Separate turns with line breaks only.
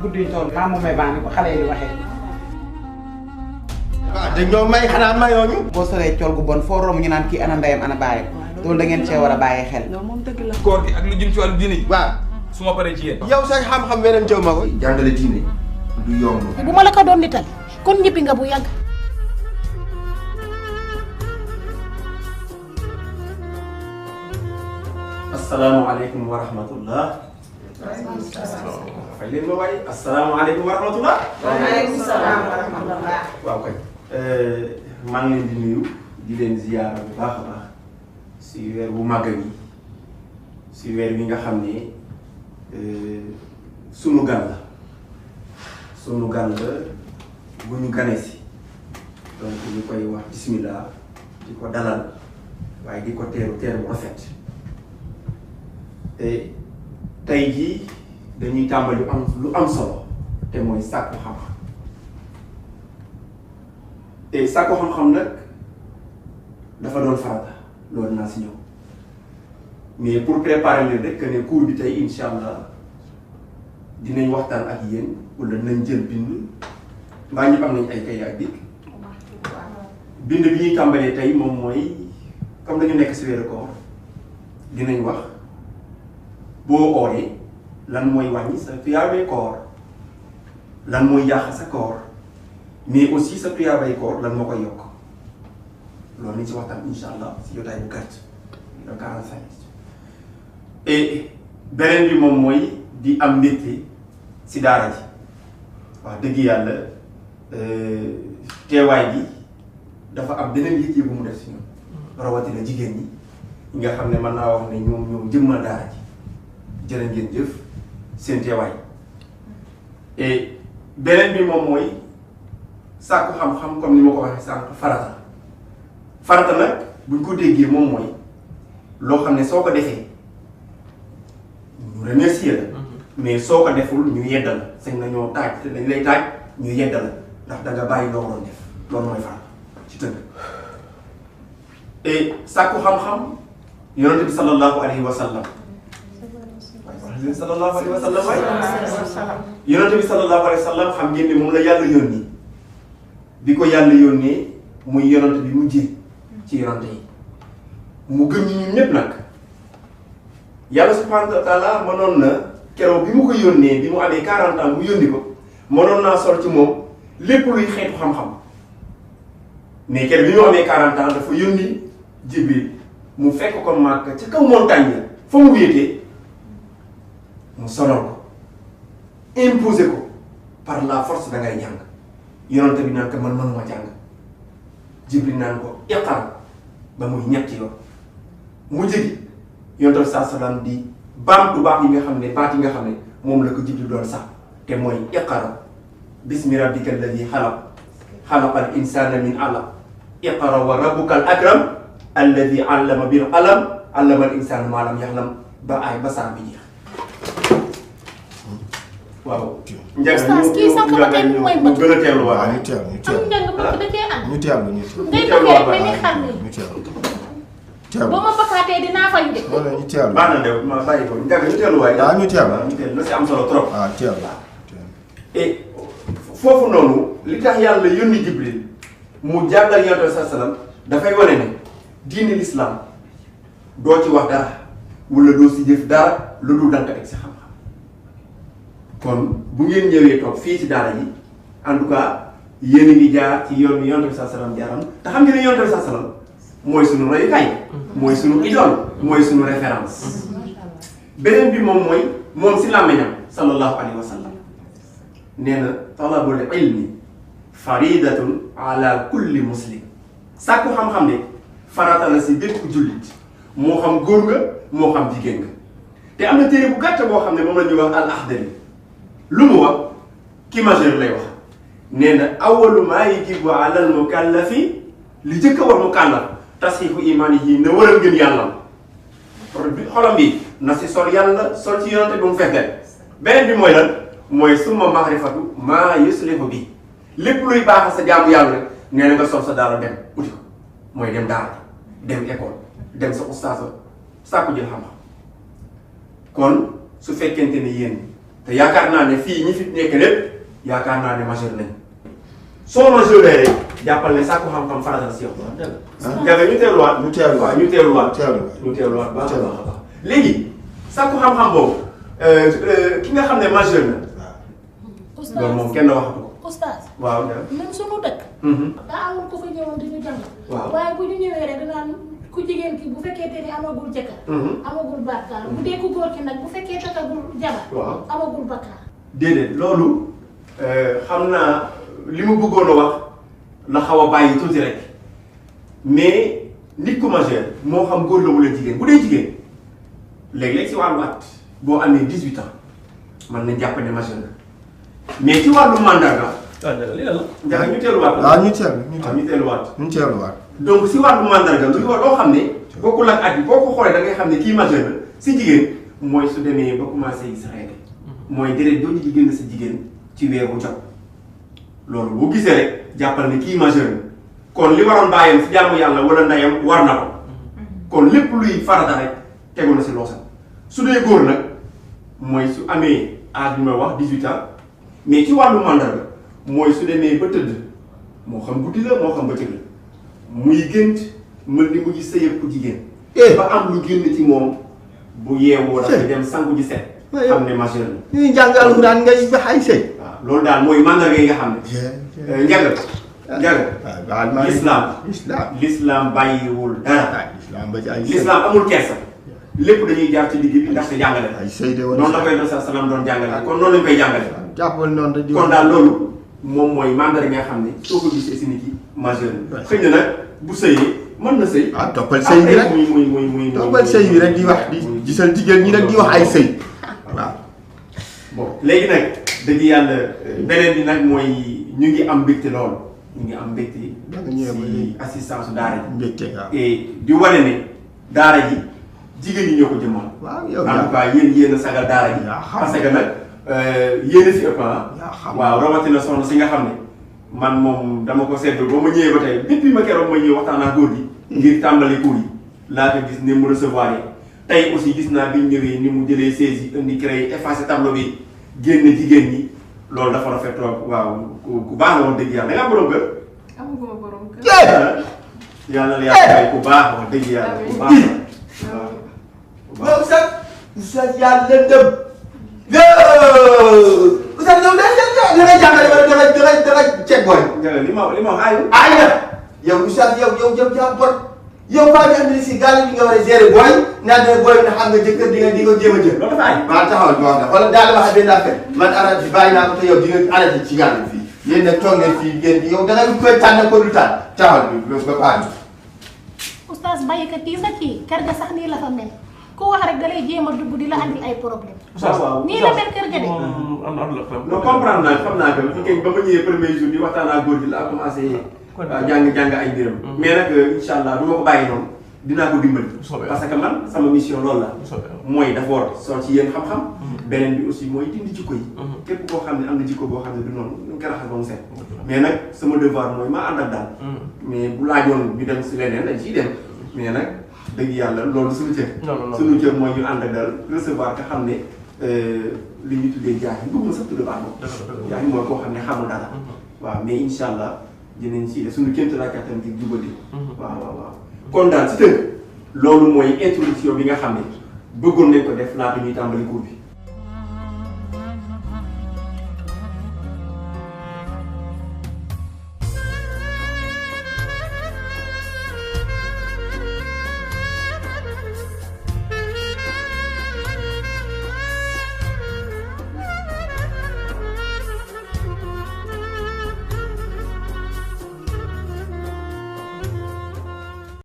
guddi ñu toll maa moom may baax ni ko xale yi di waxee.
waaw te ñoom may xanaa mayoo ñu.
boo solee col gu bon foo romb ñu naan kii ana ndeyam ana baayam loolu da ngeen cee war a bàyyi xel.
loolu moom dëgg la.
koor gi ak lu jëm ci wàllu diine yi.
waaw
su ma paree ci yéen.
yow sax xam-xam weneen jëw ma ko. jàngale diine du yomb.
bu ma la ko doon nital kon ñibbi nga bu yàgg.
asalaamaaleykum wa rahmatullah. fay leen ma waay asalaamaaleykum wa rahmatullah.
waaleykum salaam wa rahmatullah.
waaw kay maa ngi leen di nuyu di leen ziyaara bu baax a baax si weer bu màgg yi si weer wi nga xam ne sunu gan la bu ñu ganee si donc ñu koy wax bismillah di ko dalal waaye di ko teeru bu rafet te tey jii dañuy tàmbali lu am solo te mooy sàkku xam-xam te sàkku xam-xam nag dafa doon farata loolu naa si ñëw mais pour préparer leen rek que ne cours bi tey incha allah dinañ waxtaan ak yéen wala nañ jël bind mbaa ñëpp am nañ ay kay ak dikk bind bi ñuy tàmbalee tey moom mooy comme dañu nekk si weeru koor dinañ wax boo ooree lan mooy wàññi sa tuyaabay koor lan mooy yàq sa koor mais aussi sa tuyaabay koor lan moo koy yokk loolu nañ si waxtaan incha allah si jotaay bu gàtt de 45 et beneen bi moom mooy di am mbégte si daara ji wax dëgg yàlla teewaay bi dafa am beneen liggéey bu mu def si ñun rawatina jigéen ñi nga xam ne mën naa wax ne ñoom jëmmal daara ji jërë ngeen jëf seen teewaay et beneen bi moom mooy sàkku xam-xam comme ni ma ko waxee sànq farata nag buñ ko déggee moom mooy loo xam ne soo ko defee ñu remercier la mais soo ko deful ñu yedda la sañ na ñoo taaj te dañ lay taaj ñu yedda la ndax da nga bàyyi loo doon def loolu mooy farata ci tënk et sàkku xam-xam yonente bi sallallahu alayhi wa sallam sallallahu alayhi wa sallam waay yonente bi sallallahu alayhi wa sallam xam ngeen ne moom la yàlla yónni bi ko yàlla yónnee muy yonente bi mujjee ci yonente yi mu gëm ñi ñun ñëpp nag yàlla subhanahu wa taala mënoon na keroog bi mu ko yónnee bi mu amee 40 ans mu yónni ko mënoon naa sol ci moom lépp luy xeetu xam-xam mais keroog bi mu amee 40 ans dafa yónni Jibril mu fekk ko Màkka ca kaw montagne la fa mu wéetee mu sonal ko imposer ko par la force da ngay jàng yonente bi naan ko man mënuma jàng Jibril naan ko iqra ba muy ñetti yoon mu jëgi yonente bi saa salaam di baam du baax yi nga xam ne baat yi nga xam ne moom la ko Jibril doon sax te mooy iqra bismi rabbika alladi xalaq xalaqal insana min alaq iqra wa rabbuka al akram alladi allama bil qalam allama al insana ma lam yaxlam ba ay ba saa bi jeex waaw.
Oustaz kii sànq ba tey mooy
mu gën a teewlu waaw
am njàng ma da cee am.
ñu teewlu
ngay bëggee mel ni xar nii.
ñu teewlu
boo ma bakkaatee dinaa fayu de.
wala ñu teewlu.
baax na de ma bàyyi ko njàng ñu teewlu waaye.
waaw ñu teewlu
ñu teewlu na si am solo trop.
waaw teewlu.
et foofu noonu li tax yàlla yónni Jibril mu jàngal yonent bi sallam dafay wane ne diine l'islam doo ci wax dara wala doo si jëf dara lu dul danga teg si xam-xam kon bu ngeen ñëwee toog fii ci daara ji en tout cas yéen a ngi jaar ci yoon bi yonent bi sallam jaaram te xam ngeen ne yonent bi sallam mooy sunu royukaay mooy sunu idole mooy sunu référence beneen bi moom si làmmiñam sallallahu alayhi wa sallam nee na talabul ilmi faridatun ala kulli muslim sàkku xam-xam ne farata la si bépp jullit moo xam góor nga moo xam jigéen nga te am na téere bu gàtt boo xam ne moom la ñuy wax al axdari lu mu wax ki majeur lay wax nee na awalu maa yajibu ala al mukallafi li jëkk a war mukallaf tasxiixu imaan yi na waral ngeen yàlla xolam bi na si sol yàlla sol ci yonante bi mu fekkee beneen bi mooy lan mooy summa maarifatu maa yuslihu bi lépp luy baaxal sa jaamu yàlla rek nee na nga sol sa daara dem uti ko mooy dem daara dem école dem sa ustaas sàkku jël xam-xam kon su fekkente ne yéen te yaakaar naa ne fii ñi fi nekk lépp yaakaar naa ne majeur nañ soo majeur rek jàppal ne sàkku xam-xam farata la si yow. jaga ñu teeluwaat. ñu teeluwaat baax a baax. léegi sàkku xam-xam boobu ki nga xam ne majeur na. loolu moom kenn waxatu ko.
oustaz.
waaw
même sunu dëkk. daa amoon ko fa ñëwoon di ñu jàng.
waaw
waaye bu ñu ñëwee rek danaan ku jigéen ki bu fekkee te ni amagul jëkkër. amagul bàkkaar bu dee ku góor ki nag bu fekkee takkagul jabar.
waaw
amagul bàkkaar.
déedéet loolu xam naa li mu bëggoon a wax la xaw a bàyyi tuuti rek mais nit ku majeur moo xam góor la wala jigéen bu dee jigéen léeg-léeg si wàllu at boo amee 18 ans mën nañ jàpp ne majeur na mais ci wàllu mandarga.
lii la la.
Ndiaye ñu teeluwaat.
waaw ñu teeluwaat.
donc si wàllu mandarga lu loo xam ne bokkul ak at bi boo ko xoolee da ngay xam ne kii majeur na si jigéen mooy su demee ba commencé gis règle mooy deret dooñu di génn sa jigéen ci weer bu jot loolu boo gisee rek jàppal ne kii majeur na kon li waroon bàyyam si jàmm yàlla wala ndeyam war na ko kon lépp luy farata rek tegu na si loosam su dee góor nag mooy su amee âge bi may wax 18 ans mais ci wàllu mandarga mooy su demee ba tëdd moo xam guddi la moo xam bëccëg la muy gént mel ni mu gis sa yëpp jigéen ba am lu génn ci moom bu yeewoo dafa dem sangu ji set xam ne majeur la
ñuy jàng alxuraan ngay wax ay sëy.
waaw loolu daal mooy mandarga yi nga xam ne njaga l'islam bàyyiwul dara l'islam amul kersa lépp dañuy jaar ci digg bi ndaxte jàngale
ay sëy de woon
noonu la koy doon sa salaam doon jàngale kon noonu lañ koy jàngale
jàppal noonu rek di
kon daal loolu moom mooy mandarga nga xam ne soo ko gisee si nit ki majeur la xëy na nag bu sëyee mën na sëy
toppal sëy bi rek
muy
toppal sëy bi rek di wax di gisal jigéen ñi rek di wax ay sëy waaw
bon léegi nag dëgg yàlla beneen bi nag mooy ñu ngi am mbégte loolu ñu ngi am mbégte si assistance daara ji
mbégte waaw
et di wane ne daara ji jigéen ñi ñoo ko jëmmal
waaw yow
en tout cas yéen a sagal daara ji parce que nag yéen a si ëpp waaw rawatina soxna si nga xam ne man moom dama ko seetlu ba ma ñëwee ba tey depuis ma keroog ma ñëw waxtaan ak góor gi ngir tàmbali cours yi laa ko gis ni mu recevoir yi tey aussi gis naa bi ñu ñëwee ni mu jëlee saisi indi créé effacé tableau bi génn jigéen ñi loolu dafa rafet trop waaw ku baax la wax dëgg yàlla da ngaa borom kër.
amaguma borom kër.
yàlla la yàlla fay ku baax wax dëgg yàlla ku baax la waaw.
waaw sax oustaz yaa lëndëm oustaz yow da ngay jàngale wala da ngay ceeb booy.
li ma wax aywa.
aywa yow oustaz yow yaa bon yow faa ñu andi si gàll bi nga war a gérer booy naan ne booy na xam nga jëkkër di ko jéem a jël.
loolu dafa ay.
maa taxawal bi wax na wala daal wax benn affaire man arrêté bàyyi naa ko te yow di nga arrêté ci gàll bi fii yéen nag toog ngeen fii ngeen yow da nga koy tànn ko du tànn taxawal bi ba pare.
oustaz bàyyi ko kii sax kii kër ga sax nii la fa mel ku wax rek da lay jéem a dugg di la andil ay problème.
waaw
nii la mel kër ga de.
non comprendre naa xam naa que ba ma ñëwee premier jour di waxtaan ak góor gi la commencé jàng ay mbiram. mais nag incha allah du ma ko bàyyi noonu dinaa ko dimbali. parce que man sama mission loolu la. mooy d'abord soo ci yéen xam-xam. beneen bi aussi mooy dindi jikko yi. képp koo xam ne am na jikko boo xam ne du noonu ñu ngi koy raxas ba mu set. mais nag sama devoir mooy ma ànd ak daal. mais bu laajoon ñu dem si leneen dañ ciy dem mais nag. dëgg yàlla loolu suñu cër. suñu cër mooy ñu ànd ak dal recevoir nga xam ne li ñu tuddee jaaxi bëgg ma sax tudd baax moom. jaaxi mooy koo xam ne xamul dara. waaw mais incha allah dinañ ci def suñu kéemtu laa kattan ngir jubali. waaw kon daal si tënk loolu mooy introduction bi nga xam ne bëggoon nañ ko def laata ñuy tàmbali cours bi.